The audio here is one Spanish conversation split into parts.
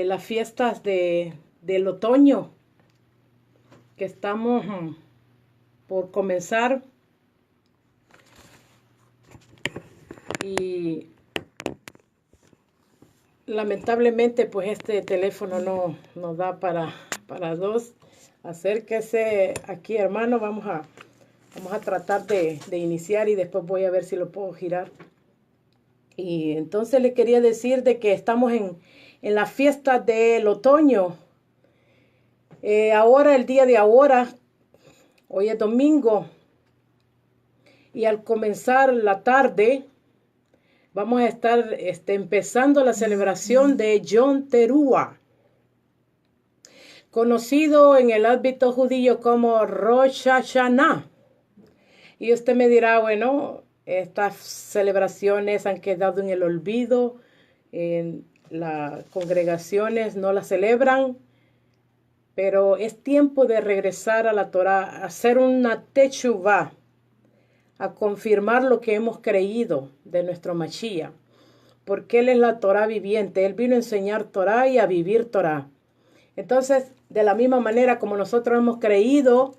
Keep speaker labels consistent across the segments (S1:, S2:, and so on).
S1: las fiestas del otoño que estamos por comenzar, y lamentablemente pues este teléfono no nos da para dos. Acérquese aquí, hermano. Vamos a tratar de iniciar y después voy a ver si lo puedo girar. Y entonces le quería decir de que estamos en la fiesta del otoño. Ahora, el día de ahora, hoy es domingo, y al comenzar la tarde vamos a estar empezando la celebración de Yom Teruah, conocido en el ámbito judío como Rosh Hashanah. Y usted me dirá, bueno, estas celebraciones han quedado en el olvido, las congregaciones no las celebran, pero es tiempo de regresar a la Torá, a hacer una techuvá, a confirmar lo que hemos creído de nuestro Mashiach, porque Él es la Torá viviente. Él vino a enseñar Torá y a vivir Torá. Entonces, de la misma manera como nosotros hemos creído,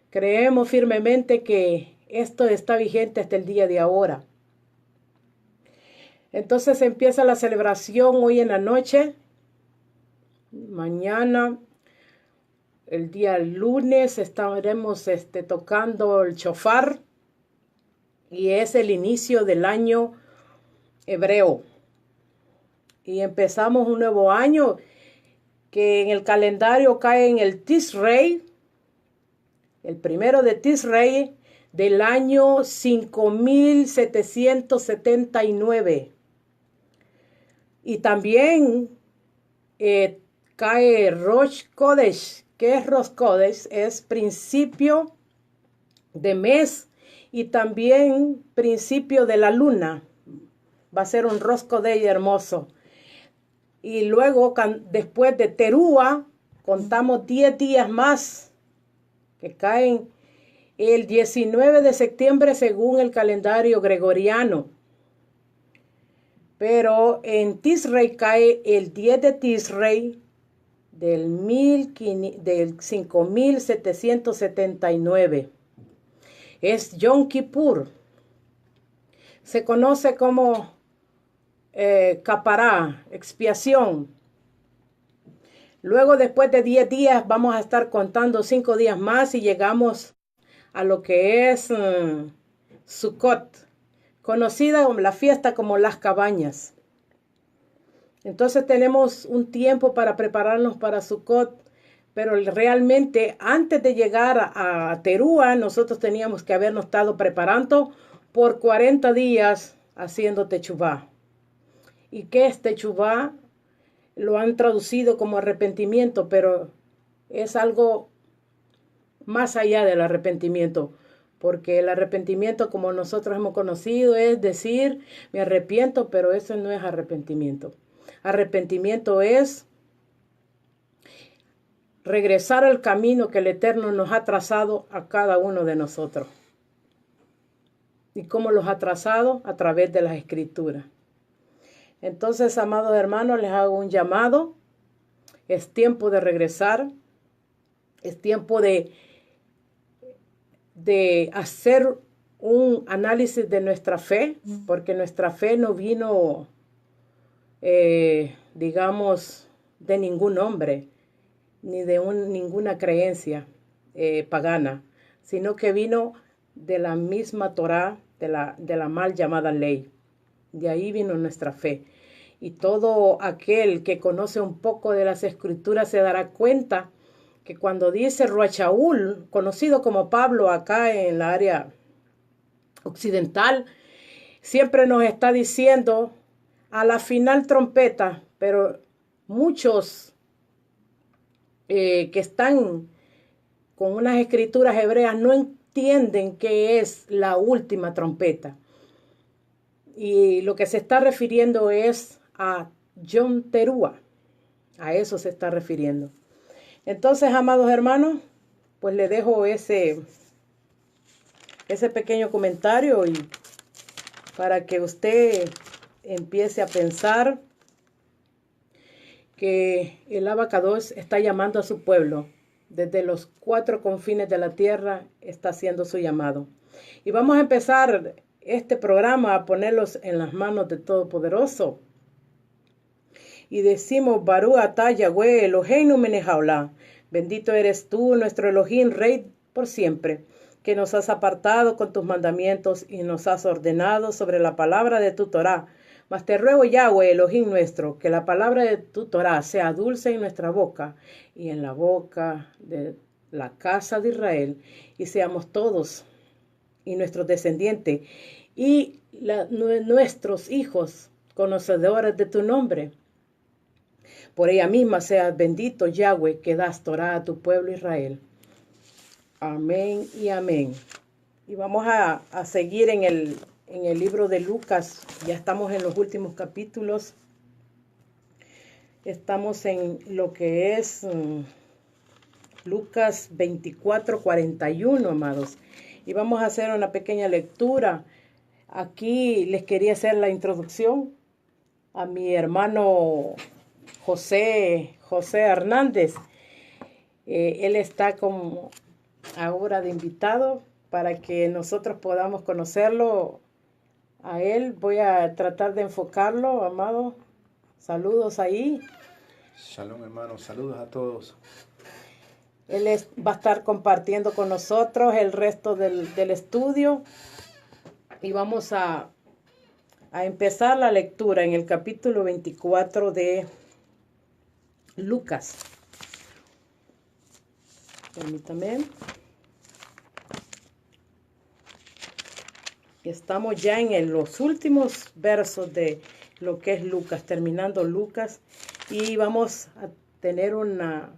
S1: creemos firmemente que esto está vigente hasta el día de ahora. Entonces empieza la celebración hoy en la noche. Mañana, el día lunes, estaremos tocando el shofar, y es el inicio del año hebreo. Y empezamos un nuevo año que en el calendario cae en el Tishrei, el primero de Tishrei del año 5779. Y también cae Rosh Kodesh. ¿Qué es Rosh Kodesh? Es principio de mes y también principio de la luna. Va a ser un Rosh Kodesh hermoso. Y luego, después de Teruah, contamos 10 días más que caen el 19 de septiembre según el calendario gregoriano. Pero en Tishrei cae el 10 de Tishrei del 5779. Es Yom Kippur. Se conoce como capará, expiación. Luego, después de 10 días, vamos a estar contando 5 días más y llegamos a lo que es Sukkot, conocida como la fiesta como las cabañas. Entonces tenemos un tiempo para prepararnos para Sukkot, pero realmente antes de llegar a Teruah, nosotros teníamos que habernos estado preparando por 40 días haciendo techuvá. ¿Y qué es techuvá? Lo han traducido como arrepentimiento, pero es algo más allá del arrepentimiento, porque el arrepentimiento, como nosotros hemos conocido, es decir, me arrepiento, pero eso no es arrepentimiento. Arrepentimiento es regresar al camino que el Eterno nos ha trazado a cada uno de nosotros. ¿Y cómo los ha trazado? A través de las Escrituras. Entonces, amados hermanos, les hago un llamado. Es tiempo de regresar. Es tiempo de hacer un análisis de nuestra fe, porque nuestra fe no vino, digamos, de ningún hombre, ni de ninguna creencia pagana, sino que vino de la misma Torá, de la mal llamada ley. De ahí vino nuestra fe. Y todo aquel que conoce un poco de las Escrituras se dará cuenta que cuando dice Ruachaúl, conocido como Pablo acá en la área occidental, siempre nos está diciendo a la final trompeta, pero muchos que están con unas escrituras hebreas no entienden qué es la última trompeta. Y lo que se está refiriendo es a Yom Teruah. A eso se está refiriendo. Entonces, amados hermanos, pues le dejo ese pequeño comentario y para que usted empiece a pensar que el Abacados está llamando a su pueblo. Desde los 4 confines de la tierra está haciendo su llamado. Y vamos a empezar este programa a ponerlos en las manos del Todopoderoso. Y decimos, Barú atá Yahweh Eloheinu melech haolam. Bendito eres tú, nuestro Elohim, Rey por siempre, que nos has apartado con tus mandamientos y nos has ordenado sobre la palabra de tu Torá. Mas te ruego, Yahweh, Elohim nuestro, que la palabra de tu Torá sea dulce en nuestra boca y en la boca de la casa de Israel, y seamos todos y nuestros descendientes y nuestros hijos conocedores de tu nombre. Por ella misma seas bendito, Yahweh, que das Torá a tu pueblo Israel. Amén y amén. Y vamos a seguir en el libro de Lucas. Ya estamos en los últimos capítulos. Estamos en lo que es Lucas 24:41, amados. Y vamos a hacer una pequeña lectura. Aquí les quería hacer la introducción a mi hermano José Hernández. Él está como ahora de invitado para que nosotros podamos conocerlo a él. Voy a tratar de enfocarlo, amado. Saludos ahí.
S2: Shalom, hermanos. Saludos a todos.
S1: Él va a estar compartiendo con nosotros el resto del estudio. Y vamos a empezar la lectura en el capítulo 24 de Lucas. Permítame. Estamos ya en los últimos versos de lo que es Lucas, terminando Lucas, y vamos a tener una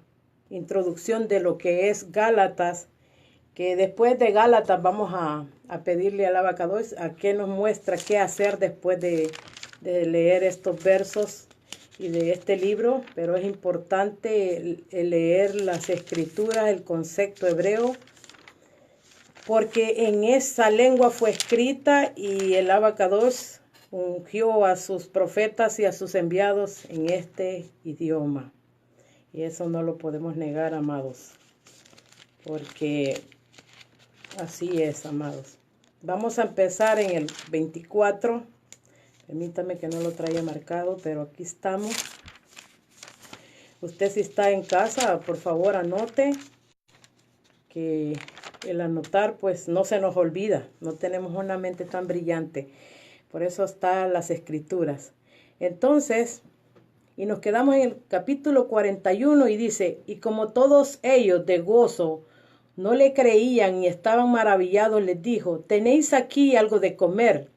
S1: introducción de lo que es Gálatas, que después de Gálatas vamos a pedirle al Abacados a que nos muestra qué hacer después de leer estos versos y de este libro, pero es importante leer las escrituras, el concepto hebreo, porque en esa lengua fue escrita y el Abacados ungió a sus profetas y a sus enviados en este idioma. Y eso no lo podemos negar, amados, porque así es, amados. Vamos a empezar en el 24. Permítame que no lo traía marcado, pero aquí estamos. Usted si está en casa, por favor anote, que el anotar pues no se nos olvida. No tenemos una mente tan brillante. Por eso están las escrituras. Entonces, y nos quedamos en el capítulo 41 y dice, y como todos ellos de gozo no le creían y estaban maravillados, les dijo, ¿tenéis aquí algo de comer?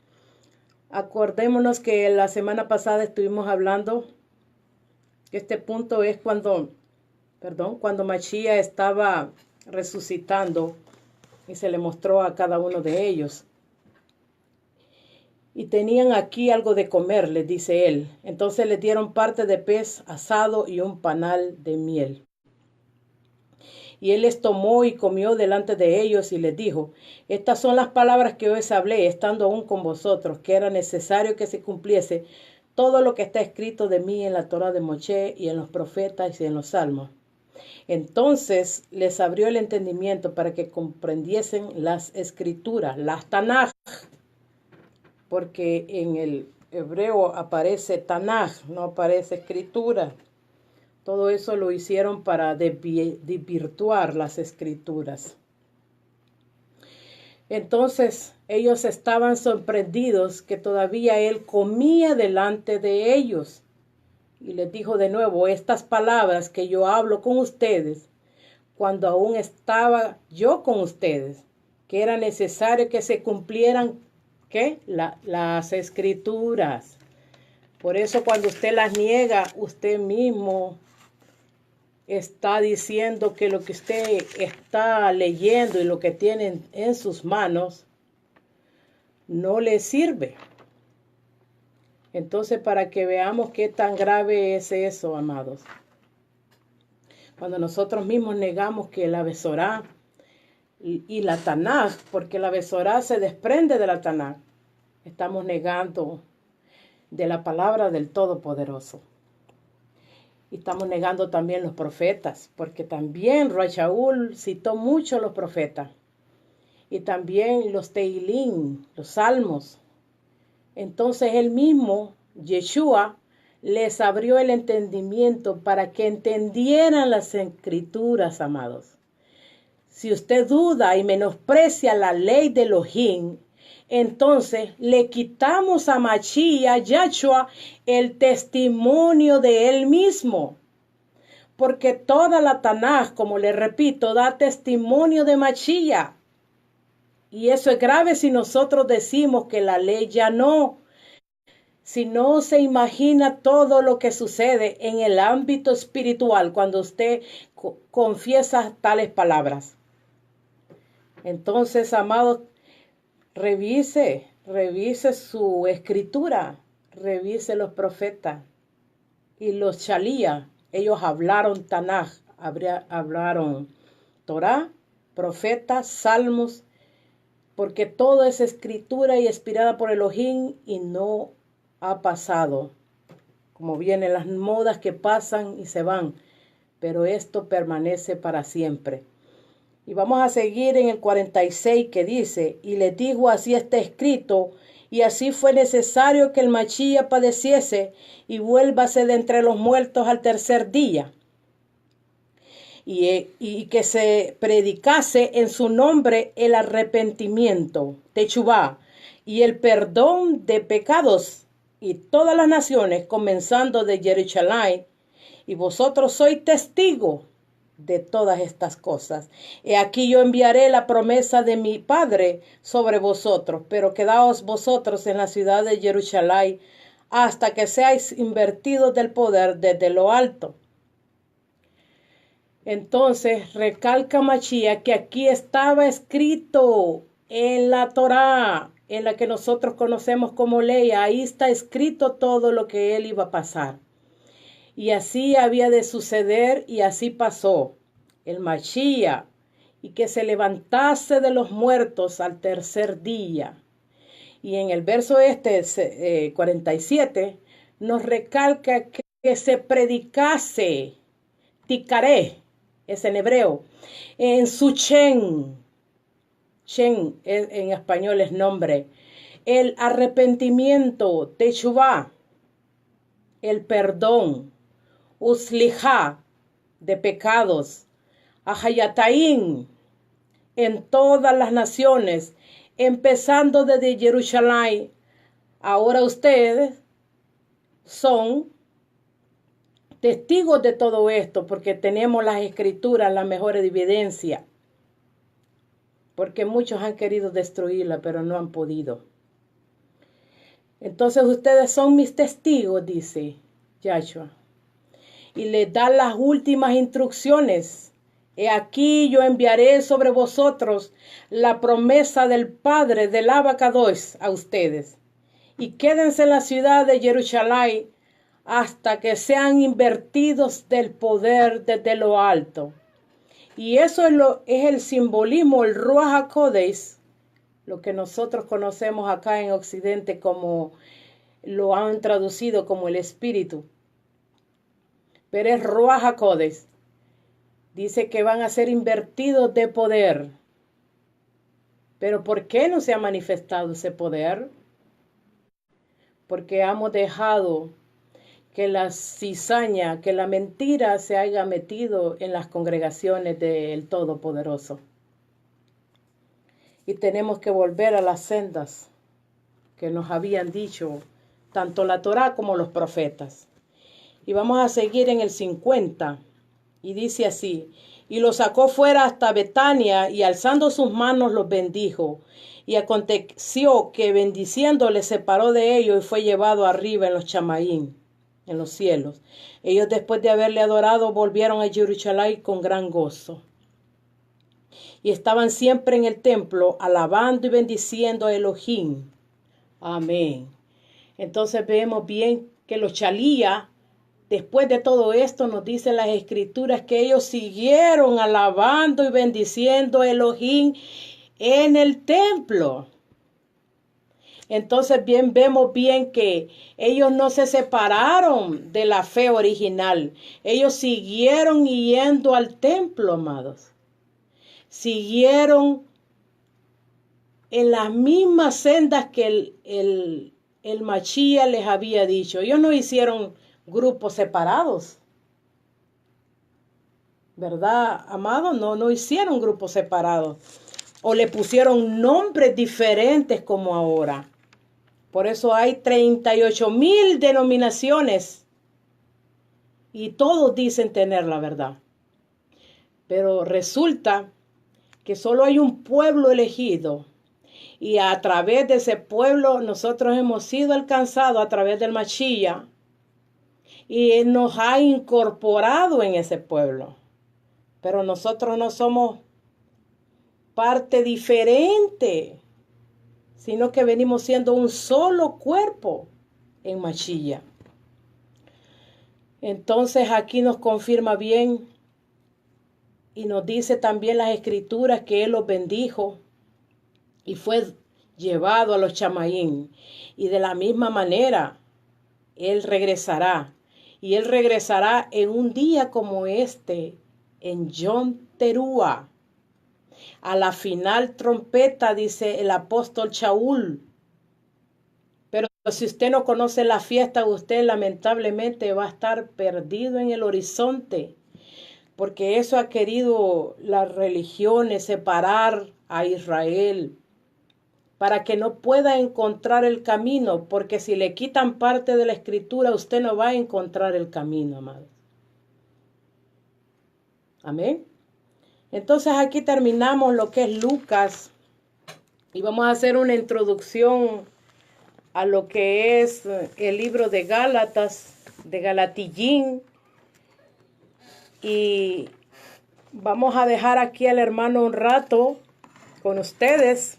S1: Acordémonos que la semana pasada estuvimos hablando que este punto es cuando Mashiach estaba resucitando y se le mostró a cada uno de ellos. Y tenían aquí algo de comer, les dice él. Entonces les dieron parte de pez asado y un panal de miel. Y él les tomó y comió delante de ellos y les dijo, estas son las palabras que os hablé, estando aún con vosotros, que era necesario que se cumpliese todo lo que está escrito de mí en la Torá de Moshe y en los profetas y en los salmos. Entonces les abrió el entendimiento para que comprendiesen las escrituras, las Tanaj, porque en el hebreo aparece Tanaj, no aparece escritura. Todo eso lo hicieron para desvirtuar las escrituras. Entonces ellos estaban sorprendidos que todavía él comía delante de ellos. Y les dijo de nuevo, estas palabras que yo hablo con ustedes, cuando aún estaba yo con ustedes, que era necesario que se cumplieran, ¿qué? Las escrituras. Por eso cuando usted las niega, usted mismo está diciendo que lo que usted está leyendo y lo que tiene en sus manos no le sirve. Entonces, para que veamos qué tan grave es eso, amados. Cuando nosotros mismos negamos que la Besorá y la Tanaj, porque la Besorá se desprende de la Tanaj, estamos negando de la palabra del Todopoderoso. Y estamos negando también los profetas, porque también Ray Shaul citó mucho a los profetas. Y también los Teilín, los salmos. Entonces él mismo, Yeshua, les abrió el entendimiento para que entendieran las escrituras, amados. Si usted duda y menosprecia la ley de Elohim, entonces le quitamos a Mashiach, Yahshua, el testimonio de él mismo. Porque toda la Tanaj, como le repito, da testimonio de Mashiach. Y eso es grave si nosotros decimos que la ley ya no. Si no se imagina todo lo que sucede en el ámbito espiritual cuando usted confiesa tales palabras. Entonces, amados, revise su escritura, revise los profetas y los Shalía. Ellos hablaron Tanaj, hablaron Torah, profetas, salmos, porque todo es escritura y inspirada por Elohim y no ha pasado. Como vienen las modas que pasan y se van, pero esto permanece para siempre. Y vamos a seguir en el 46 que dice, y les dijo, así está escrito, y así fue necesario que el Mashiach padeciese y vuélvase de entre los muertos al tercer día. Y que se predicase en su nombre el arrepentimiento, Techubá, y el perdón de pecados, y todas las naciones, comenzando de Jerusalén, y vosotros sois testigos de todas estas cosas. He aquí yo enviaré la promesa de mi Padre sobre vosotros, pero quedaos vosotros en la ciudad de Jerusalén hasta que seáis invertidos del poder desde lo alto. Entonces recalca Mashiach que aquí estaba escrito en la Torá, en la que nosotros conocemos como ley. Ahí está escrito todo lo que él iba a pasar. Y así había de suceder y así pasó. El Mashiach, y que se levantase de los muertos al tercer día. Y en el verso 47 nos recalca que se predicase, ticaré, es en hebreo, en su Chen en español es nombre, el arrepentimiento, Techubá, el perdón, Uslijá, de pecados, Ahayataín, en todas las naciones, empezando desde Jerusalén. Ahora ustedes son testigos de todo esto porque tenemos las escrituras, la mejor evidencia. Porque muchos han querido destruirla, pero no han podido. Entonces ustedes son mis testigos, dice Yahshua. Y les da las últimas instrucciones. He aquí yo enviaré sobre vosotros la promesa del Padre del Abacados a ustedes. Y quédense en la ciudad de Jerusalén hasta que sean invertidos del poder desde lo alto. Y eso es el simbolismo, el Ruach HaKodesh, lo que nosotros conocemos acá en Occidente como lo han traducido como el Espíritu. Pero es Ruach HaKodesh. Dice que van a ser invertidos de poder. Pero ¿por qué no se ha manifestado ese poder? Porque hemos dejado que la cizaña, que la mentira se haya metido en las congregaciones del Todopoderoso. Y tenemos que volver a las sendas que nos habían dicho tanto la Torá como los profetas. Y vamos a seguir en el 50. Y dice así, y los sacó fuera hasta Betania, y alzando sus manos los bendijo. Y aconteció que bendiciendo les separó de ellos y fue llevado arriba en los chamaín, en los cielos. Ellos después de haberle adorado volvieron a Jerusalén con gran gozo. Y estaban siempre en el templo alabando y bendiciendo a Elohim. Amén. Entonces vemos bien que los Shalía, después de todo esto, nos dicen las escrituras que ellos siguieron alabando y bendiciendo a Elohim en el templo. Entonces bien vemos bien que ellos no se separaron de la fe original. Ellos siguieron yendo al templo, amados. Siguieron en las mismas sendas que el Machía les había dicho. Ellos no hicieron grupos separados. ¿Verdad, amado? No hicieron grupos separados. O le pusieron nombres diferentes como ahora. Por eso hay 38,000 denominaciones. Y todos dicen tener la verdad. Pero resulta que solo hay un pueblo elegido. Y a través de ese pueblo nosotros hemos sido alcanzados a través del Machía. Y Él nos ha incorporado en ese pueblo. Pero nosotros no somos parte diferente, sino que venimos siendo un solo cuerpo en Machía. Entonces aquí nos confirma bien y nos dice también las escrituras que Él los bendijo y fue llevado a los chamaín. Y de la misma manera, Él regresará. Y Él regresará en un día como este, en Yom Teruah. A la final trompeta, dice el apóstol Shaul. Pero si usted no conoce la fiesta, usted lamentablemente va a estar perdido en el horizonte. Porque eso ha querido las religiones separar a Israel para que no pueda encontrar el camino, porque si le quitan parte de la escritura, usted no va a encontrar el camino, amados. Amén. Entonces aquí terminamos lo que es Lucas y vamos a hacer una introducción a lo que es el libro de Gálatas, de Galatillín, y vamos a dejar aquí al hermano un rato con ustedes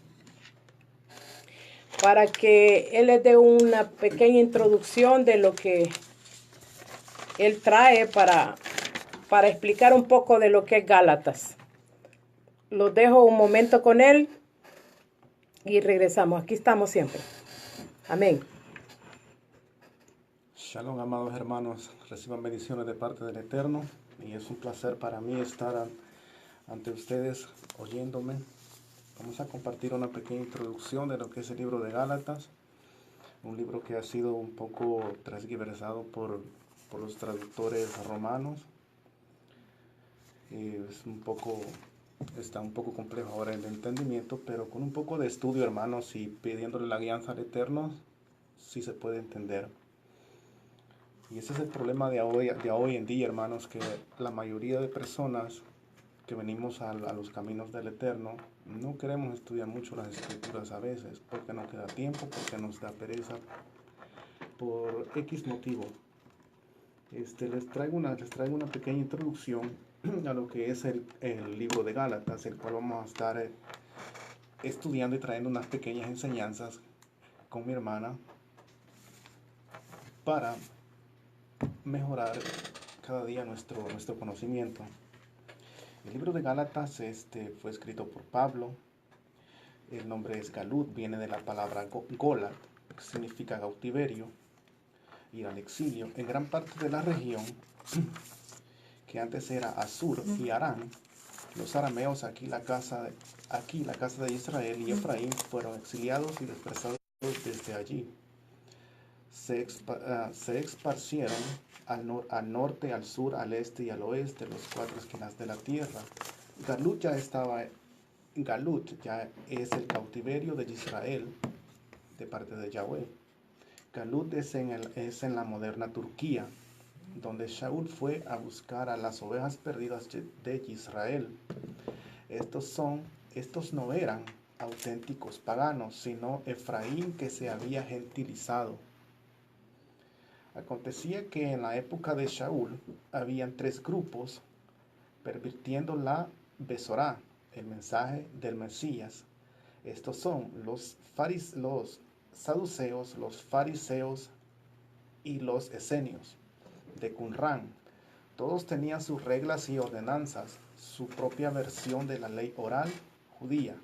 S1: para que él les dé una pequeña introducción de lo que él trae para explicar un poco de lo que es Gálatas. Los dejo un momento con él y regresamos. Aquí estamos siempre. Amén.
S2: Shalom, amados hermanos. Reciban bendiciones de parte del Eterno. Y es un placer para mí estar ante ustedes oyéndome. Vamos a compartir una pequeña introducción de lo que es el libro de Gálatas. Un libro que ha sido un poco transgiversado por los traductores romanos. Está un poco complejo ahora el entendimiento, pero con un poco de estudio, hermanos, y pidiéndole la guianza al Eterno, sí se puede entender. Y ese es el problema de hoy en día, hermanos, que la mayoría de personas que venimos a los caminos del Eterno no queremos estudiar mucho las escrituras a veces, porque no queda tiempo, porque nos da pereza, por X motivo. Les traigo una pequeña introducción a lo que es el libro de Gálatas, el cual vamos a estar estudiando y trayendo unas pequeñas enseñanzas con mi hermana para mejorar cada día nuestro conocimiento. El libro de Gálatas fue escrito por Pablo. El nombre es Galut, viene de la palabra Golat, que significa cautiverio, ir al exilio. En gran parte de la región que antes era Asur y Arán, los arameos, aquí la casa de Israel y Efraín fueron exiliados y dispersados desde allí. Se esparcieron al norte, al sur, al este y al oeste, los cuatro esquinas de la tierra. Galut ya es el cautiverio de Israel de parte de Yahweh. Galut es en la moderna Turquía, donde Shaul fue a buscar a las ovejas perdidas de Israel. Estos no eran auténticos paganos, sino Efraín que se había gentilizado. Acontecía que en la época de Shaul habían tres grupos pervirtiendo la Besorá, el mensaje del Mesías. Estos son los saduceos, los fariseos y los esenios de Qumran. Todos tenían sus reglas y ordenanzas, su propia versión de la ley oral judía.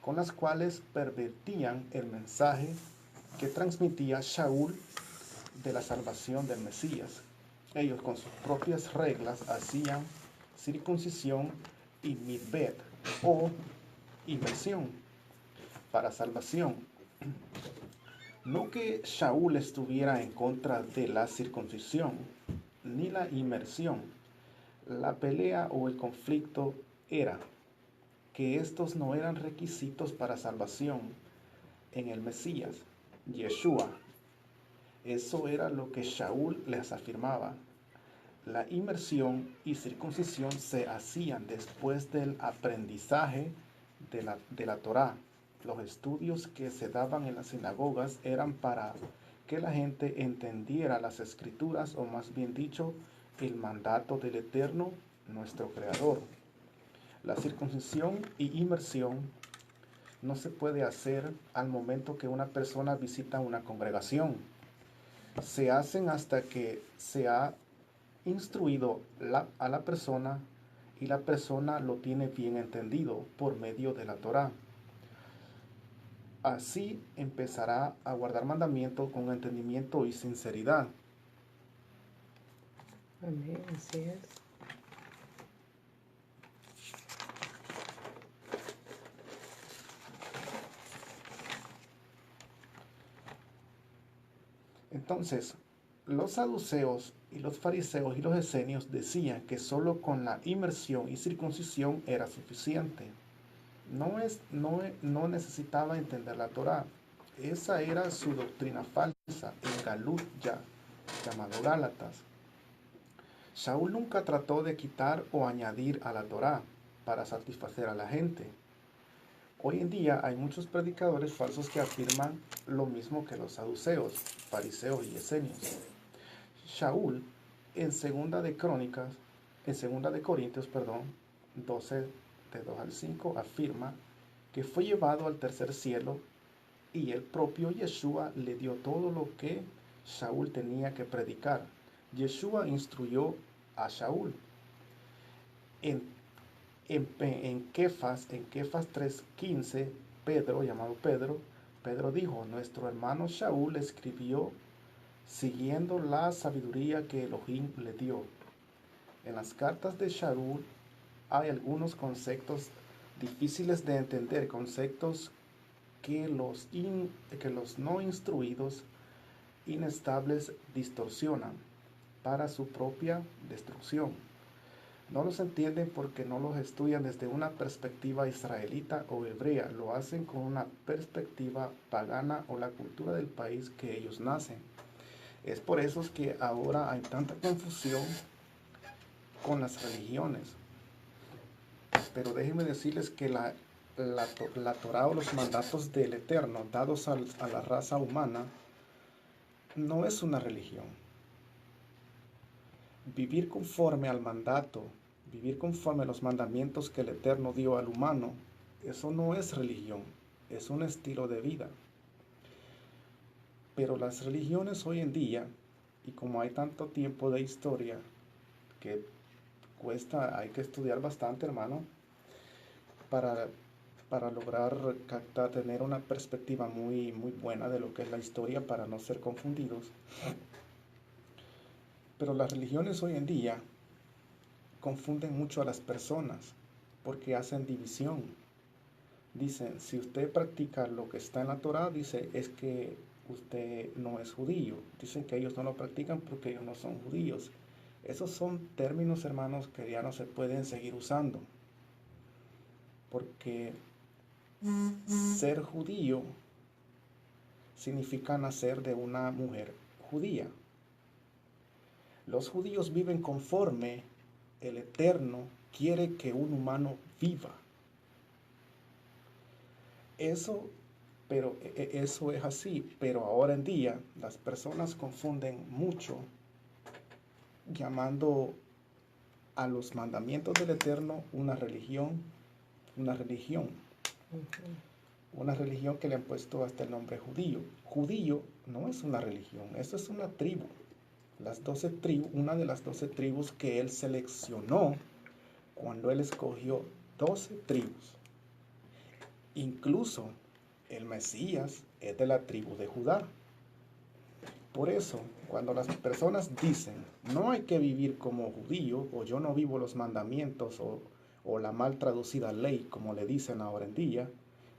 S2: con las cuales pervertían el mensaje que transmitía Shaul de la salvación del Mesías. Ellos con sus propias reglas hacían circuncisión y mikvet o inmersión para salvación. No que Shaul estuviera en contra de la circuncisión ni la inmersión. La pelea o el conflicto era que estos no eran requisitos para salvación en el Mesías, Yeshua. Eso era lo que Shaul les afirmaba. La inmersión y circuncisión se hacían después del aprendizaje de la Torá. Los estudios que se daban en las sinagogas eran para que la gente entendiera las escrituras, o más bien dicho, el mandato del Eterno, nuestro Creador. La circuncisión y inmersión no se puede hacer al momento que una persona visita una congregación. Se hacen hasta que se ha instruido a la persona y la persona lo tiene bien entendido por medio de la Torá. Así empezará a guardar mandamientos con entendimiento y sinceridad.
S1: Amén, así es.
S2: Entonces, los saduceos y los fariseos y los esenios decían que solo con la inmersión y circuncisión era suficiente. No necesitaba entender la Torá. Esa era su doctrina falsa, el Galut ya, llamado Gálatas. Shaul nunca trató de quitar o añadir a la Torá para satisfacer a la gente. Hoy en día hay muchos predicadores falsos que afirman lo mismo que los saduceos, fariseos y esenios. Shaul, en segunda de Corintios, 12, de 2 al 5, afirma que fue llevado al tercer cielo y el propio Yeshua le dio todo lo que Shaul tenía que predicar. Yeshua instruyó a Shaul. En Kefas 3:15, Pedro, llamado Pedro dijo: nuestro hermano Shaul escribió siguiendo la sabiduría que Elohim le dio. En las cartas de Shaul hay algunos conceptos difíciles de entender, conceptos que los no instruidos, inestables, distorsionan para su propia destrucción. No los entienden porque no los estudian desde una perspectiva israelita o hebrea, lo hacen con una perspectiva pagana o la cultura del país que ellos nacen. Es por eso que ahora hay tanta confusión con las religiones. Pero déjenme decirles que la Torá o los mandatos del Eterno dados a la raza humana no es una religión. Vivir conforme al mandato, vivir conforme a los mandamientos que el Eterno dio al humano, eso no es religión, es un estilo de vida. Pero las religiones hoy en día, y como hay tanto tiempo de historia que hay que estudiar bastante, hermano, para lograr tener una perspectiva muy, muy buena de lo que es la historia, para no ser confundidos. Pero las religiones hoy en día confunden mucho a las personas porque hacen división. Dicen, si usted practica lo que está en la Torá, dice, es que usted no es judío. Dicen que ellos no lo practican porque ellos no son judíos. Esos son términos, hermanos, que ya no se pueden seguir usando. Porque ser judío significa nacer de una mujer judía. Los judíos viven conforme el Eterno quiere que un humano viva. Eso es así, pero ahora en día las personas confunden mucho llamando a los mandamientos del Eterno una religión. Una religión que le han puesto hasta el nombre judío. Judío no es una religión, eso es una tribu. Una de las 12 tribus que él seleccionó cuando él escogió 12 tribus. Incluso el Mesías es de la tribu de Judá. Por eso, cuando las personas dicen, no hay que vivir como judío, o yo no vivo los mandamientos, o la mal traducida ley, como le dicen ahora en día,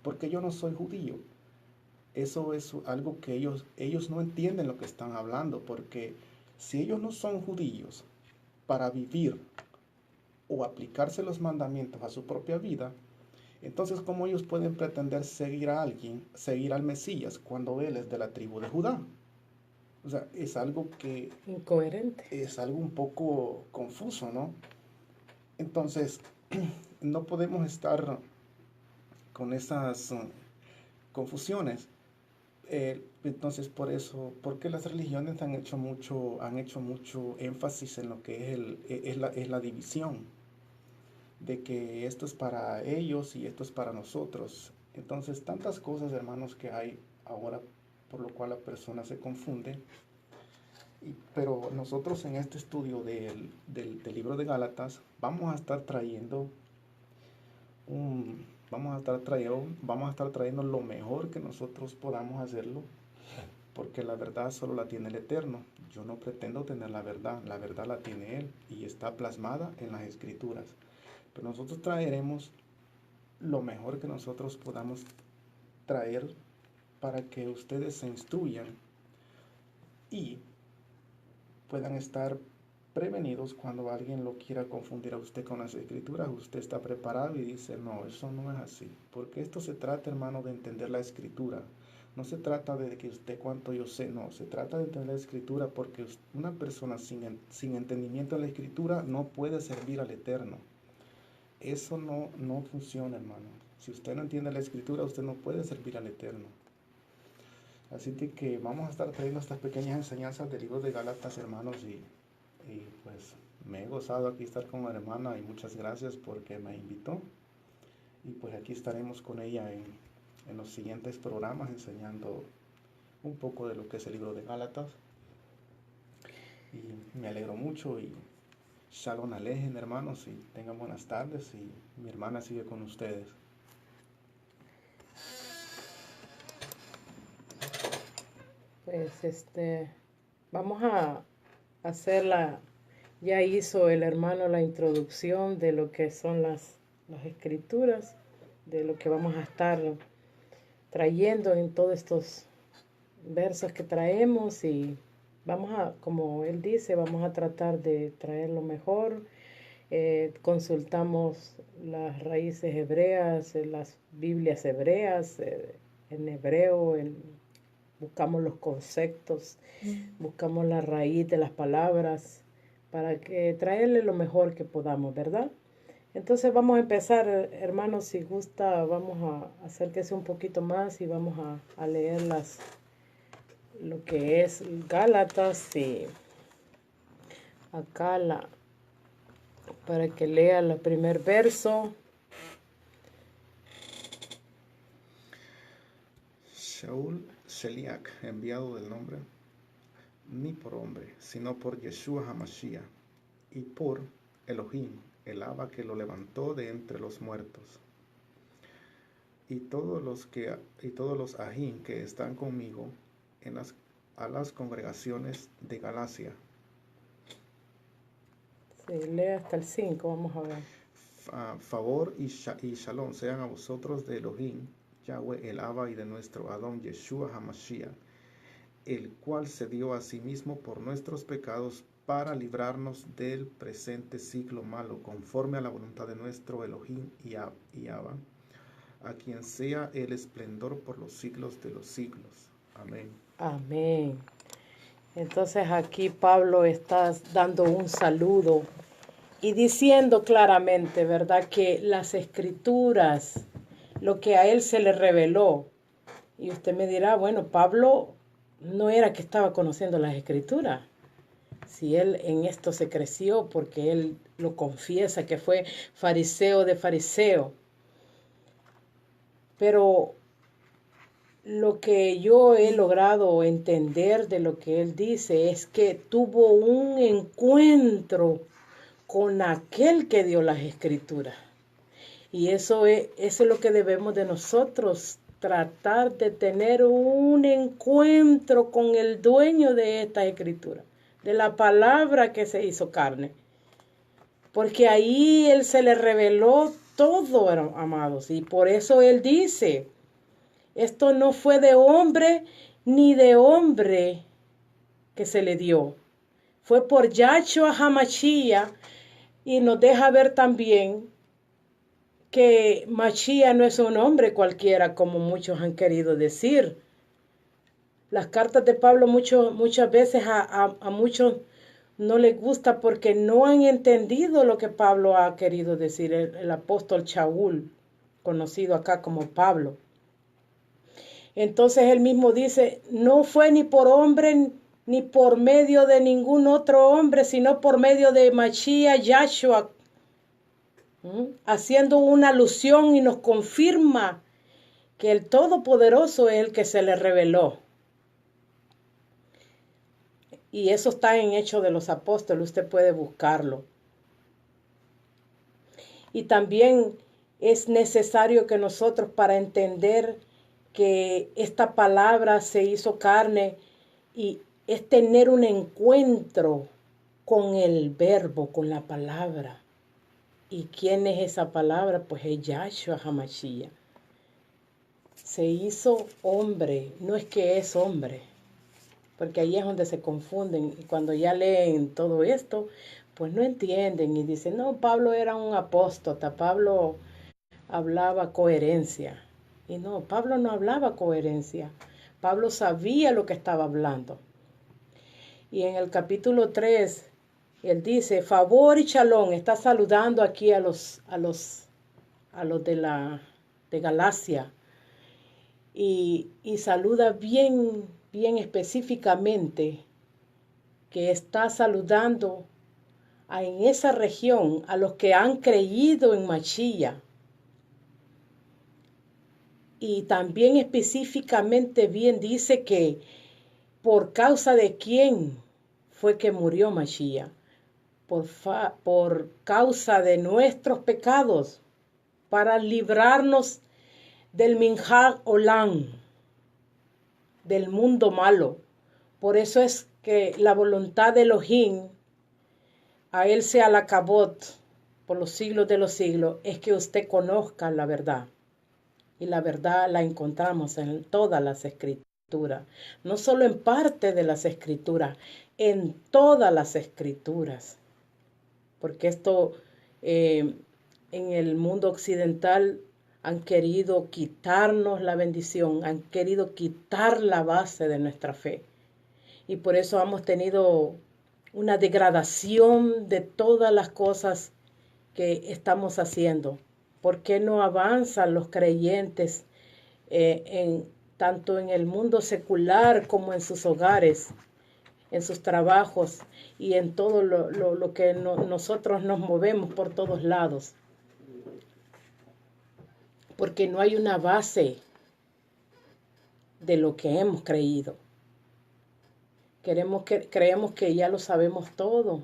S2: porque yo no soy judío. Eso es algo que ellos no entienden lo que están hablando, porque si ellos no son judíos para vivir o aplicarse los mandamientos a su propia vida, entonces ¿cómo ellos pueden pretender seguir a alguien, seguir al Mesías, cuando él es de la tribu de Judá? O sea, es algo que
S1: Incoherente.
S2: es algo un poco confuso, ¿no? Entonces, no podemos estar con esas confusiones. Entonces, por eso, porque las religiones han hecho mucho énfasis en lo que es la división, de que esto es para ellos y esto es para nosotros. Entonces, tantas cosas, hermanos, que hay ahora, por lo cual la persona se confunde. Pero nosotros en este estudio del libro de Gálatas vamos a estar trayendo vamos a estar trayendo lo mejor que nosotros podamos hacerlo, porque la verdad solo la tiene el Eterno. Yo no pretendo tener la verdad la tiene Él y está plasmada en las Escrituras. Pero nosotros traeremos lo mejor que nosotros podamos traer para que ustedes se instruyan y puedan estar prevenidos cuando alguien lo quiera confundir a usted con las Escrituras. Usted está preparado y dice, no, eso no es así. Porque esto se trata, hermano, de entender la Escritura. No se trata de que usted cuánto yo sé, no. Se trata de entender la Escritura, porque una persona sin entendimiento de la Escritura no puede servir al Eterno. Eso no funciona, hermano. Si usted no entiende la Escritura, usted no puede servir al Eterno. Así que vamos a estar trayendo estas pequeñas enseñanzas del libro de Gálatas, hermanos, y pues me he gozado aquí estar con la hermana y muchas gracias porque me invitó. Y pues aquí estaremos con ella en los siguientes programas enseñando un poco de lo que es el libro de Gálatas. Y me alegro mucho y Shalom Alejen, hermanos, y tengan buenas tardes, y mi hermana sigue con ustedes.
S1: Pues vamos a hacer ya hizo el hermano la introducción de lo que son las escrituras, de lo que vamos a estar trayendo en todos estos versos que traemos, y como él dice, vamos a tratar de traer lo mejor. Consultamos las raíces hebreas, las Biblias hebreas, en hebreo, buscamos los conceptos, buscamos la raíz de las palabras para que traerle lo mejor que podamos, ¿verdad? Entonces vamos a empezar, hermanos, si gusta, vamos a acérquese un poquito más y vamos a leer lo que es Gálatas, y acá para que lea el primer verso.
S2: Shaul Sheliach, enviado del nombre, ni por hombre, sino por Yeshua HaMashiach, y por Elohim, el Abba que lo levantó de entre los muertos. Y todos los ajín que están conmigo a las congregaciones de Galacia.
S1: Sí, lee hasta el 5, vamos a ver.
S2: Favor y shalom sean a vosotros de Elohim, Yahweh el Abba, y de nuestro Adón Yeshua HaMashiach, el cual se dio a sí mismo por nuestros pecados para librarnos del presente siglo malo, conforme a la voluntad de nuestro Elohim y Abba, a quien sea el esplendor por los siglos de los siglos. Amén.
S1: Amén. Entonces aquí Pablo está dando un saludo y diciendo claramente, ¿verdad?, que las escrituras, lo que a él se le reveló. Y usted me dirá, bueno, Pablo no era que estaba conociendo las escrituras. Si él en esto se creció, porque él lo confiesa que fue fariseo de fariseo. Pero lo que yo he logrado entender de lo que él dice es que tuvo un encuentro con aquel que dio las escrituras. Y eso es lo que debemos de nosotros, tratar de tener un encuentro con el dueño de esta escritura, de la palabra que se hizo carne. Porque ahí Él se le reveló todo, amados. Y por eso Él dice, esto no fue de hombre ni de hombre que se le dio. Fue por Yahshua HaMashiach, y nos deja ver también que Mashiach no es un hombre cualquiera, como muchos han querido decir. Las cartas de Pablo muchas veces a muchos no les gusta porque no han entendido lo que Pablo ha querido decir, el apóstol Shaul, conocido acá como Pablo. Entonces él mismo dice, no fue ni por hombre ni por medio de ningún otro hombre, sino por medio de Mashiach Yahshua, haciendo una alusión, y nos confirma que el Todopoderoso es el que se le reveló. Y eso está en Hechos de los Apóstoles, usted puede buscarlo. Y también es necesario que nosotros, para entender que esta palabra se hizo carne, y es tener un encuentro con el verbo, con la palabra. ¿Y quién es esa palabra? Pues es Yahshua HaMashiach. Se hizo hombre, no es que es hombre, porque ahí es donde se confunden, y cuando ya leen todo esto, pues no entienden y dicen, no, Pablo era un apóstata, Pablo hablaba coherencia. Y no, Pablo no hablaba coherencia, Pablo sabía lo que estaba hablando. Y en el capítulo 3, él dice, favor y shalom, está saludando aquí a los de Galacia, y saluda bien específicamente, que está saludando en esa región a los que han creído en Mashiach. Y también específicamente bien dice que por causa de quién fue que murió Mashiach. Por causa de nuestros pecados, para librarnos del Minhag Olam, del mundo malo. Por eso es que la voluntad de Elohim, a Él sea la cabot por los siglos de los siglos, es que usted conozca la verdad. Y la verdad la encontramos en todas las escrituras, no solo en parte de las escrituras, en todas las escrituras. Porque esto en el mundo occidental han querido quitarnos la bendición, han querido quitar la base de nuestra fe. Y por eso hemos tenido una degradación de todas las cosas que estamos haciendo. ¿Por qué no avanzan los creyentes tanto en el mundo secular como en sus hogares, en sus trabajos y en todo lo que nosotros nos movemos por todos lados? Porque no hay una base de lo que hemos creído. Creemos que ya lo sabemos todo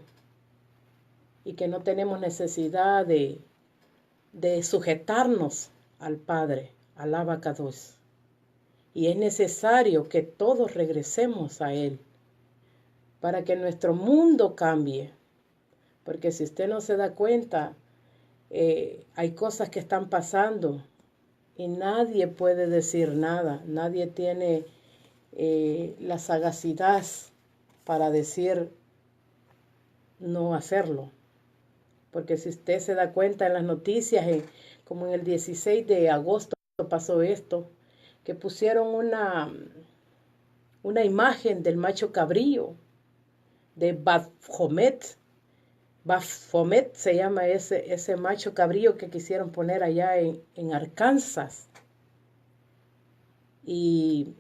S1: y que no tenemos necesidad de sujetarnos al Padre, al Abacados. Y es necesario que todos regresemos a Él para que nuestro mundo cambie. Porque si usted no se da cuenta, hay cosas que están pasando y nadie puede decir nada. Nadie tiene la sagacidad para decir no hacerlo. Porque si usted se da cuenta en las noticias, como en el 16 de agosto pasó esto, que pusieron una imagen del macho cabrío, de Baphomet. Baphomet se llama ese macho cabrío que quisieron poner allá en Arkansas. Y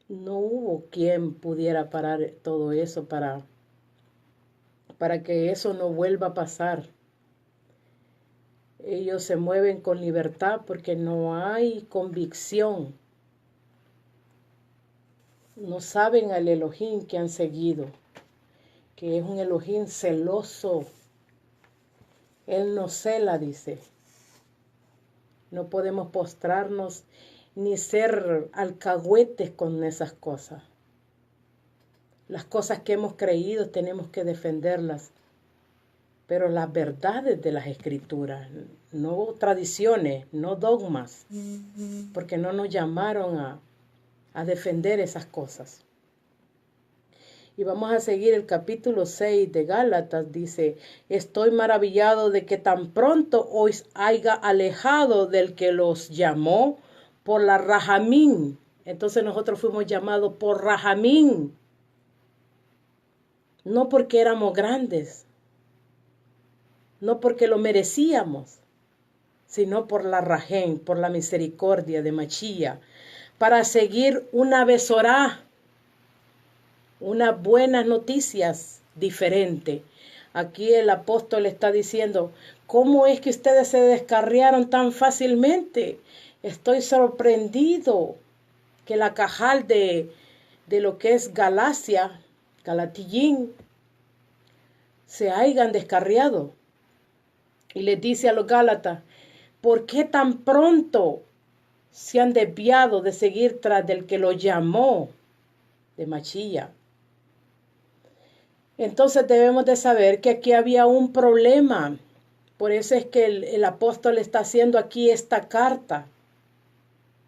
S1: no hubo quien pudiera parar todo eso para que eso no vuelva a pasar. Ellos se mueven con libertad porque no hay convicción. No saben al Elohim que han seguido, que es un Elohim celoso. Él no cela, dice. No podemos postrarnos ni ser alcahuetes con esas cosas. Las cosas que hemos creído tenemos que defenderlas, pero las verdades de las Escrituras, no tradiciones, no dogmas, porque no nos llamaron a defender esas cosas. Y vamos a seguir el capítulo 6 de Gálatas, dice, estoy maravillado de que tan pronto os haya alejado del que los llamó por la Rajamín. Entonces nosotros fuimos llamados por Rajamín, no porque éramos grandes, no porque lo merecíamos, sino por la Rajén, por la misericordia de Machía, para seguir una besorá, unas buenas noticias diferentes. Aquí el apóstol está diciendo, ¿cómo es que ustedes se descarriaron tan fácilmente? Estoy sorprendido que la cajal de lo que es Galacia, Galatillín, se hayan descarriado. Y les dice a los Gálatas, ¿por qué tan pronto se han desviado de seguir tras del que lo llamó de Machía? Entonces debemos de saber que aquí había un problema. Por eso es que el apóstol está haciendo aquí esta carta,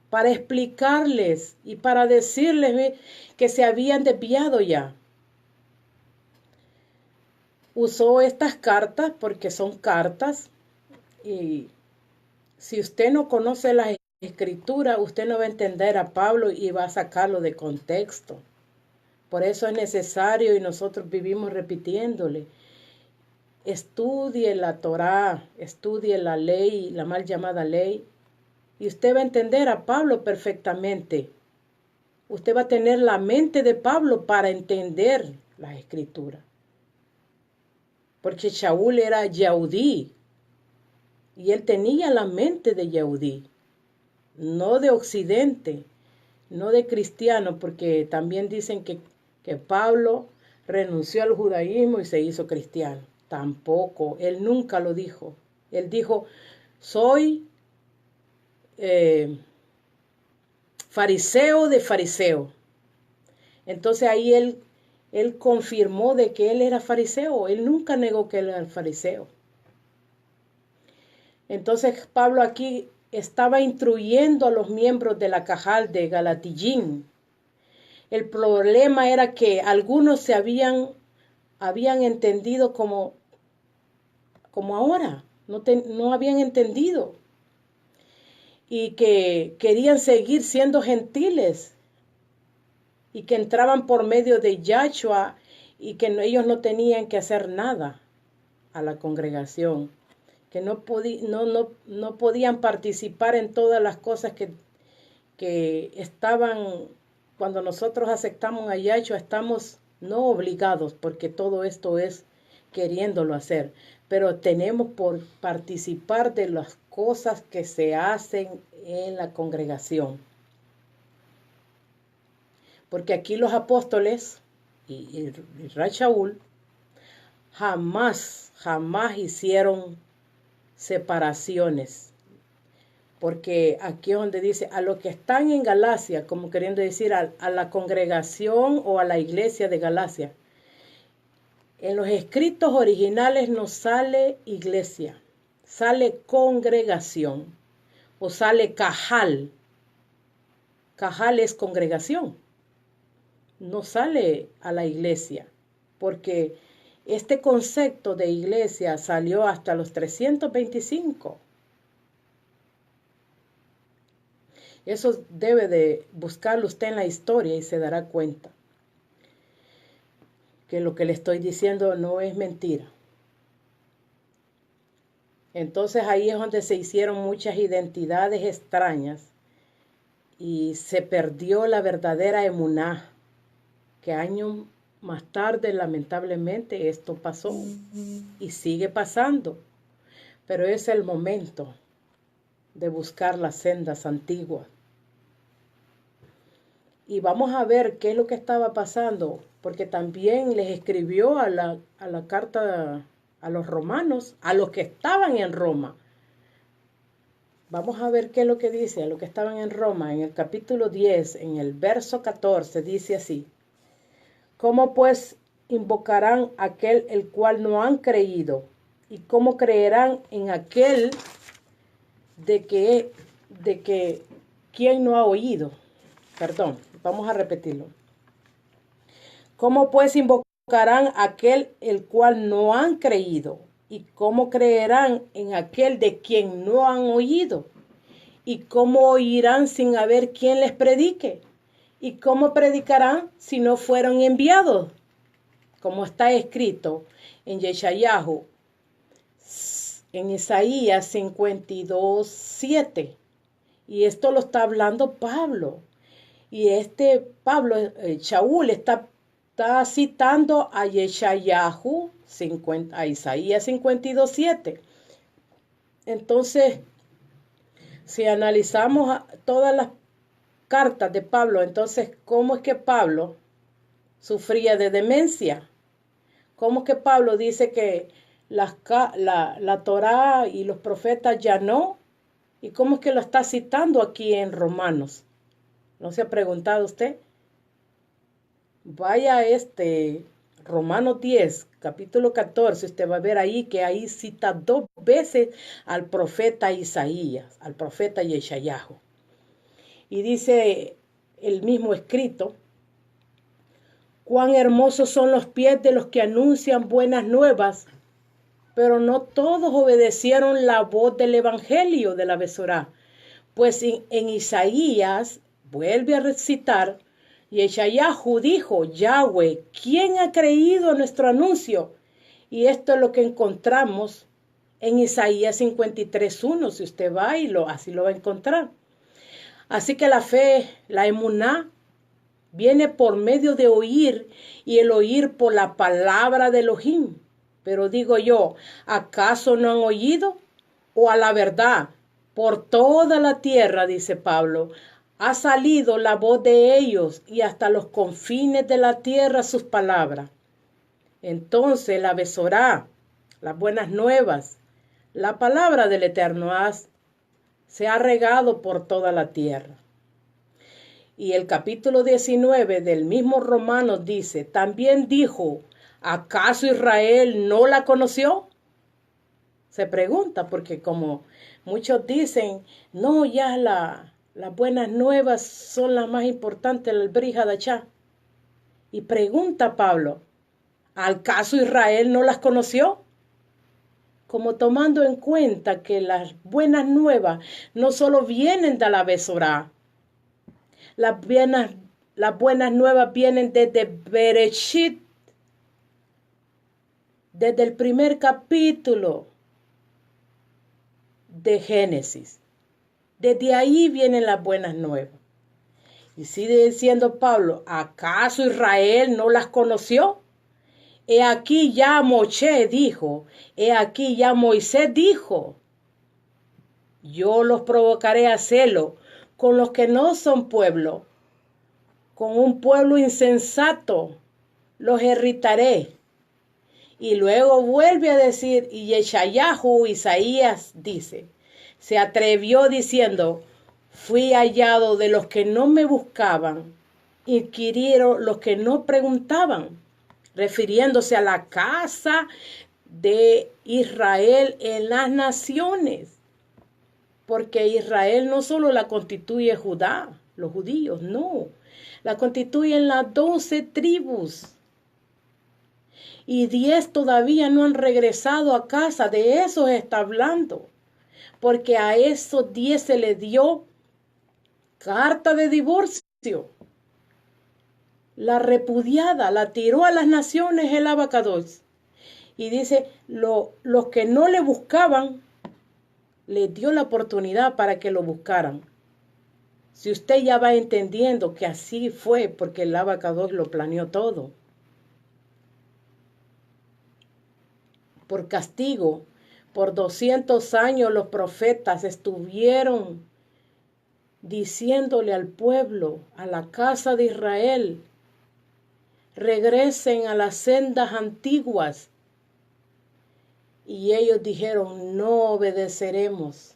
S1: para explicarles y para decirles que se habían desviado ya. Usó estas cartas porque son cartas, y si usted no conoce la escritura, usted no va a entender a Pablo y va a sacarlo de contexto. Por eso es necesario, y nosotros vivimos repitiéndole, estudie la Torá, estudie la ley, la mal llamada ley, y usted va a entender a Pablo perfectamente. Usted va a tener la mente de Pablo para entender las escrituras. Porque Shaul era Yehudí, y él tenía la mente de Yehudí, no de occidente, no de cristiano, porque también dicen que Pablo renunció al judaísmo y se hizo cristiano. Tampoco, él nunca lo dijo. Él dijo, soy fariseo de fariseo. Entonces ahí él confirmó de que él era fariseo. Él nunca negó que él era fariseo. Entonces Pablo aquí estaba instruyendo a los miembros de la cajal de Galatillín. El problema era que algunos se habían entendido como ahora, no habían entendido, y que querían seguir siendo gentiles, y que entraban por medio de Yahshua, y que ellos no tenían que hacer nada a la congregación, que no podían participar en todas las cosas que estaban. Cuando nosotros aceptamos a Yahshua, estamos no obligados, porque todo esto es queriéndolo hacer, pero tenemos por participar de las cosas que se hacen en la congregación. Porque aquí los apóstoles y Shaul jamás hicieron separaciones. Porque aquí es donde dice, a los que están en Galacia, como queriendo decir a la congregación o a la iglesia de Galacia. En los escritos originales no sale iglesia, sale congregación o sale cajal. Cajal es congregación, no sale a la iglesia, porque este concepto de iglesia salió hasta los 325. Eso debe de buscarlo usted en la historia y se dará cuenta que lo que le estoy diciendo no es mentira. Entonces ahí es donde se hicieron muchas identidades extrañas y se perdió la verdadera emuná, que años más tarde lamentablemente esto pasó y sigue pasando. Pero es el momento de buscar las sendas antiguas. Y vamos a ver qué es lo que estaba pasando, porque también les escribió a la carta a los romanos, a los que estaban en Roma. Vamos a ver qué es lo que dice, lo que estaban en Roma, en el capítulo 10, en el verso 14, dice así. ¿Cómo pues invocarán aquel el cual no han creído? ¿Y cómo creerán en aquel de que quien no ha oído? Perdón, vamos a repetirlo. ¿Cómo pues invocarán aquel el cual no han creído? ¿Y cómo creerán en aquel de quien no han oído? ¿Y cómo oirán sin haber quien les predique? ¿Y cómo predicarán si no fueron enviados? Como está escrito en Yeshayahu, en Isaías 52:7. Y esto lo está hablando Pablo. Y Pablo, Shaul, está citando a Yeshayahu, a Isaías 52:7. Entonces, si analizamos todas las cartas de Pablo, entonces, ¿cómo es que Pablo sufría de demencia? ¿Cómo es que Pablo dice que la Torá y los profetas ya no? ¿Y cómo es que lo está citando aquí en Romanos? ¿No se ha preguntado usted? Vaya a Romanos 10, capítulo 14, usted va a ver ahí que ahí cita 2 veces al profeta Isaías, al profeta Yeshayahu. Y dice el mismo escrito, cuán hermosos son los pies de los que anuncian buenas nuevas, pero no todos obedecieron la voz del evangelio de la Besorá. Pues en Isaías, vuelve a recitar, Yeshayahu dijo, Yahweh, ¿quién ha creído nuestro anuncio? Y esto es lo que encontramos en Isaías 53:1. Si usted va así lo va a encontrar. Así que la fe, la emuná, viene por medio de oír y el oír por la palabra de Elohim. Pero digo yo, ¿acaso no han oído? O a la verdad, por toda la tierra, dice Pablo, ha salido la voz de ellos y hasta los confines de la tierra sus palabras. Entonces la Besorá, las buenas nuevas, la palabra del Eterno se ha regado por toda la tierra. Y el capítulo 19 del mismo Romanos dice, también dijo, ¿acaso Israel no la conoció? Se pregunta, porque como muchos dicen, no, ya las buenas nuevas son las más importantes, el Brit Hadashah. Y pregunta Pablo, ¿acaso Israel no las conoció? Como tomando en cuenta que las buenas nuevas no solo vienen de la Besorá, las buenas nuevas vienen desde Bereshit, desde el primer capítulo de Génesis. Desde ahí vienen las buenas nuevas. Y sigue diciendo Pablo, ¿acaso Israel no las conoció? He aquí ya Moshe dijo, he aquí ya Moisés dijo, yo los provocaré a celo con los que no son pueblo, con un pueblo insensato, los irritaré. Y luego vuelve a decir, y Yeshayahu, Isaías dice, se atrevió diciendo, fui hallado de los que no me buscaban, inquirieron los que no preguntaban, refiriéndose a la casa de Israel en las naciones. Porque Israel no solo la constituye Judá, los judíos, no. La constituyen las 12 tribus. Y 10 todavía no han regresado a casa, de eso está hablando. Porque a esos 10 se les dio carta de divorcio. La repudiada, la tiró a las naciones el Abacados. Y dice, los que no le buscaban, le dio la oportunidad para que lo buscaran. Si usted ya va entendiendo que así fue, porque el Abacados lo planeó todo. Por castigo, por 200 años los profetas estuvieron diciéndole al pueblo, a la casa de Israel, regresen a las sendas antiguas. Y ellos dijeron, no obedeceremos.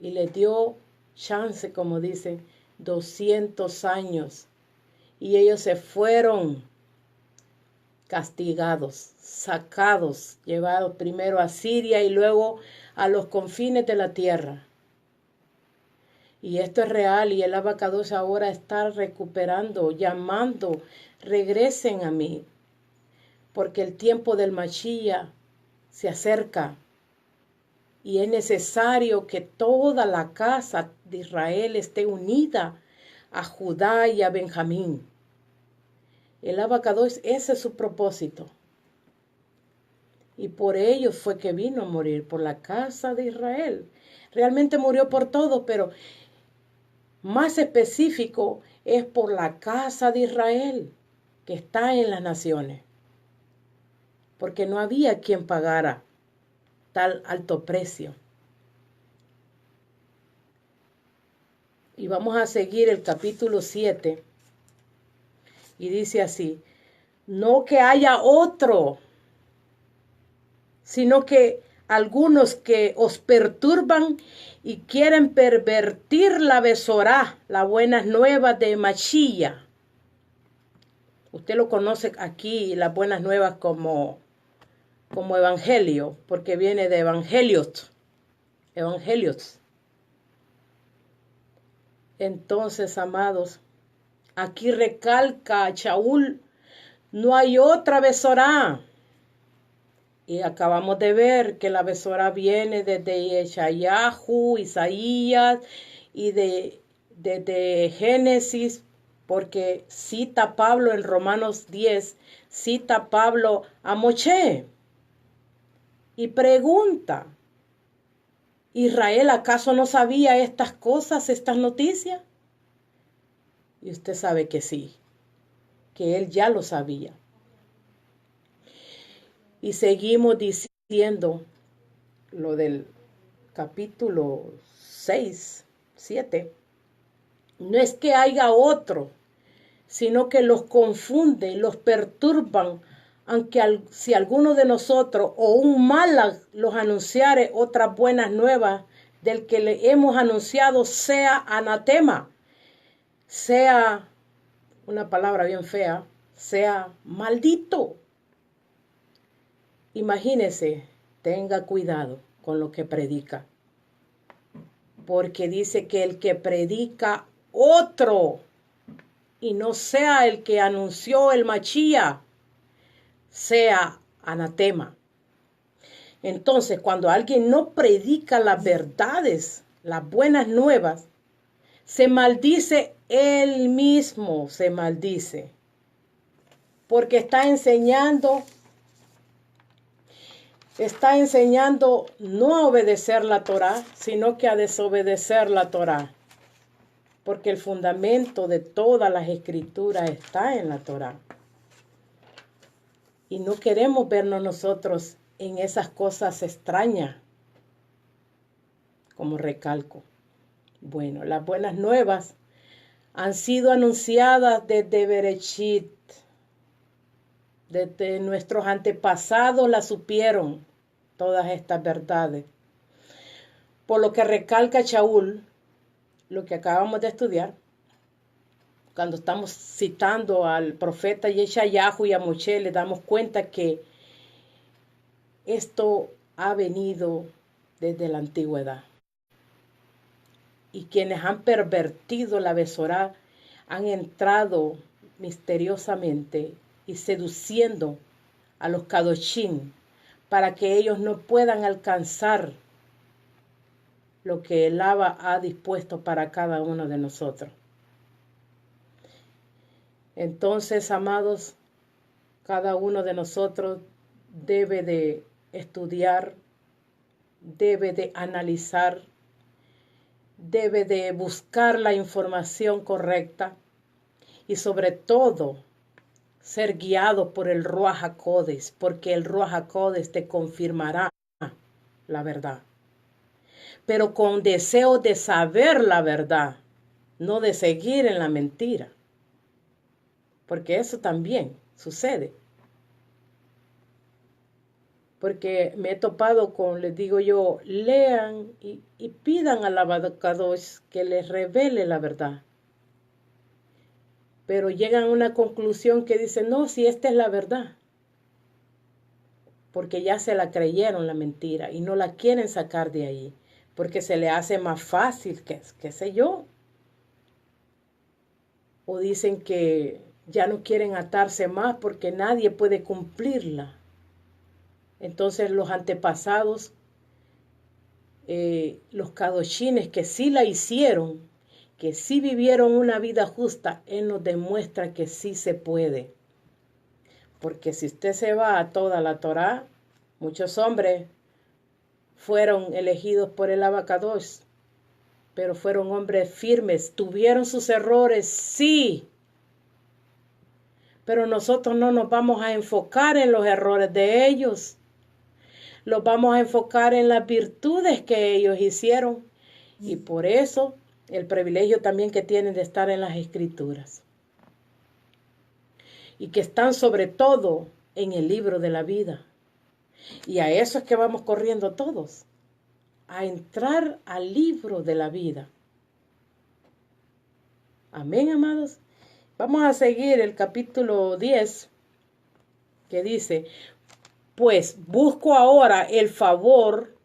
S1: y le dio chance, como dicen, 200 años. Y ellos se fueron castigados, sacados, llevados primero a Siria y luego a los confines de la tierra. Y esto es real, y el Abacados ahora está recuperando, llamando, regresen a mí, porque el tiempo del Mashiach se acerca. Y es necesario que toda la casa de Israel esté unida a Judá y a Benjamín. El Abacados, ese es su propósito. Y por ello fue que vino a morir, por la casa de Israel. Realmente murió por todo, pero más específico es por la casa de Israel, que está en las naciones. Porque no había quien pagara tal alto precio. Y vamos a seguir el capítulo 7. Y dice así: no que haya otro, sino que algunos que os perturban y quieren pervertir la Besorá, las buenas nuevas de Mashiach. Usted lo conoce aquí, las buenas nuevas, como evangelio, porque viene de evangelios. Entonces, amados, aquí recalca Shaul, no hay otra Besorá. Y acabamos de ver que la Besorá viene desde Yeshayahu, Isaías y desde Génesis, porque cita Pablo en Romanos 10, cita Pablo a Moshe y pregunta: ¿Israel acaso no sabía estas cosas, estas noticias? Y usted sabe que sí, que él ya lo sabía. Y seguimos diciendo lo del capítulo 6, 7. No es que haya otro, sino que los confunde, los perturban, aunque si alguno de nosotros o un mal los anunciare otras buenas nuevas del que le hemos anunciado, sea anatema, sea una palabra bien fea, sea maldito. Imagínese, tenga cuidado con lo que predica, porque dice que el que predica otro y no sea el que anunció el Mashiach, sea anatema. Entonces, cuando alguien no predica las verdades, las buenas nuevas, se maldice él mismo, se maldice, porque está enseñando no a obedecer la Torá, sino que a desobedecer la Torá, porque el fundamento de todas las escrituras está en la Torá. Y no queremos vernos nosotros en esas cosas extrañas, como recalco. Bueno, las buenas nuevas han sido anunciadas desde Bereshit. Desde nuestros antepasados las supieron todas estas verdades. Por lo que recalca Shaul, lo que acabamos de estudiar, cuando estamos citando al profeta Yeshayahu y a Moshe, le damos cuenta que esto ha venido desde la antigüedad. Y quienes han pervertido la Besorá han entrado misteriosamente y seduciendo a los Kadoshim para que ellos no puedan alcanzar lo que el Abba ha dispuesto para cada uno de nosotros. Entonces, amados, cada uno de nosotros debe de estudiar, debe de analizar, debe de buscar la información correcta y sobre todo ser guiado por el Ruach HaKodesh, porque el Ruach HaKodesh te confirmará la verdad. Pero con deseo de saber la verdad, no de seguir en la mentira. Porque eso también sucede. Porque me he topado con, les digo yo, lean y pidan al Abacadosh que les revele la verdad. Pero llegan a una conclusión que dicen, no, si esta es la verdad. Porque ya se la creyeron la mentira y no la quieren sacar de ahí. Porque se le hace más fácil, qué sé yo. O dicen que ya no quieren atarse más porque nadie puede cumplirla. Entonces los antepasados, los kadoshines que sí la hicieron, que sí vivieron una vida justa, Él nos demuestra que sí se puede. Porque si usted se va a toda la Torá, muchos hombres fueron elegidos por el Abacadosh, pero fueron hombres firmes, tuvieron sus errores, sí. Pero nosotros no nos vamos a enfocar en los errores de ellos. Los vamos a enfocar en las virtudes que ellos hicieron. Y por eso el privilegio también que tienen de estar en las Escrituras. Y que están sobre todo en el libro de la vida. Y a eso es que vamos corriendo todos. A entrar al libro de la vida. Amén, amados. Vamos a seguir el capítulo 10, que dice, pues busco ahora el favor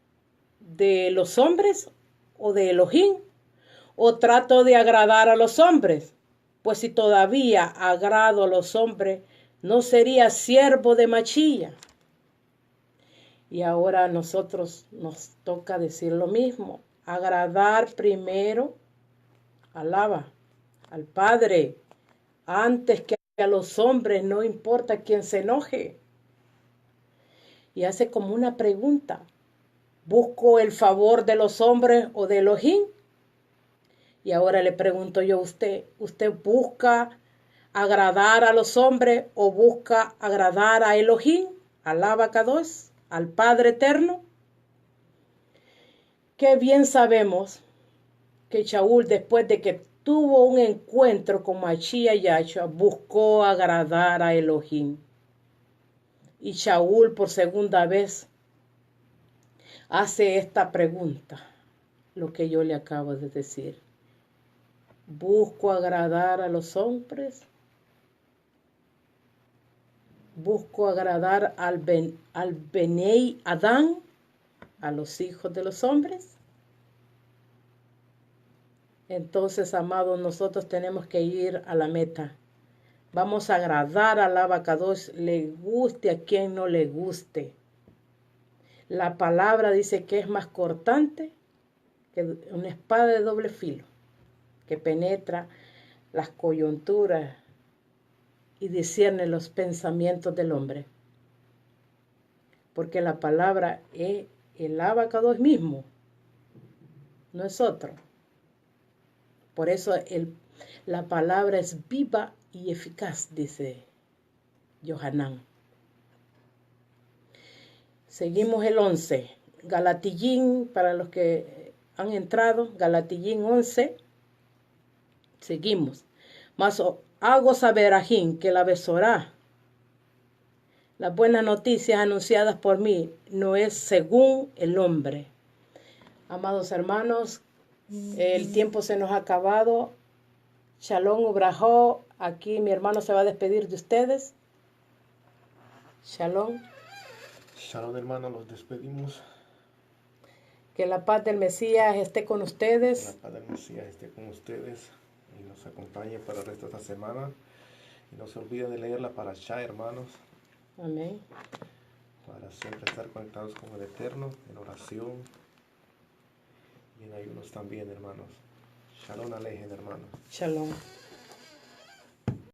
S1: de los hombres o de Elohim, o trato de agradar a los hombres, pues si todavía agrado a los hombres, no sería siervo de Machía. Y ahora a nosotros nos toca decir lo mismo, agradar primero al Padre, antes que a los hombres, no importa quién se enoje. Y hace como una pregunta, ¿busco el favor de los hombres o de Elohim? Y ahora le pregunto yo a usted, ¿usted busca agradar a los hombres o busca agradar a Elohim, al Abacadosh, al Padre Eterno? Qué bien sabemos que Shaul, después de que tuvo un encuentro con Machía y Yahshua, buscó agradar a Elohim. Y Shaul por segunda vez hace esta pregunta, lo que yo le acabo de decir. ¿Busco agradar a los hombres? ¿Busco agradar al Benei Adán, a los hijos de los hombres? Entonces, amados, nosotros tenemos que ir a la meta. Vamos a agradar al Abacadosh, le guste a quien no le guste. La palabra dice que es más cortante que una espada de doble filo, que penetra las coyunturas y discierne los pensamientos del hombre. Porque la palabra es el Abacadosh mismo, no es otro. Por eso la palabra es viva y eficaz, dice Yohanan. Seguimos el 11. Galatillín, para los que han entrado, Galatillín 11. Seguimos. Mas hago saber a Jim que la Besorá, las buenas noticias anunciadas por mí, no es según el hombre. Amados hermanos, el tiempo se nos ha acabado. Shalom Ubrajó. Aquí mi hermano se va a despedir de ustedes. Shalom.
S2: Shalom, hermano, los despedimos.
S1: Que la paz del Mesías esté con ustedes.
S2: Que la paz del Mesías esté con ustedes y nos acompañe para el resto de esta semana. Y no se olviden de leer la Parashá, hermanos.
S1: Amén.
S2: Para siempre estar conectados con el Eterno, en oración y en ayunos también, hermanos. Shalom Alejen, hermanos.
S1: Shalom.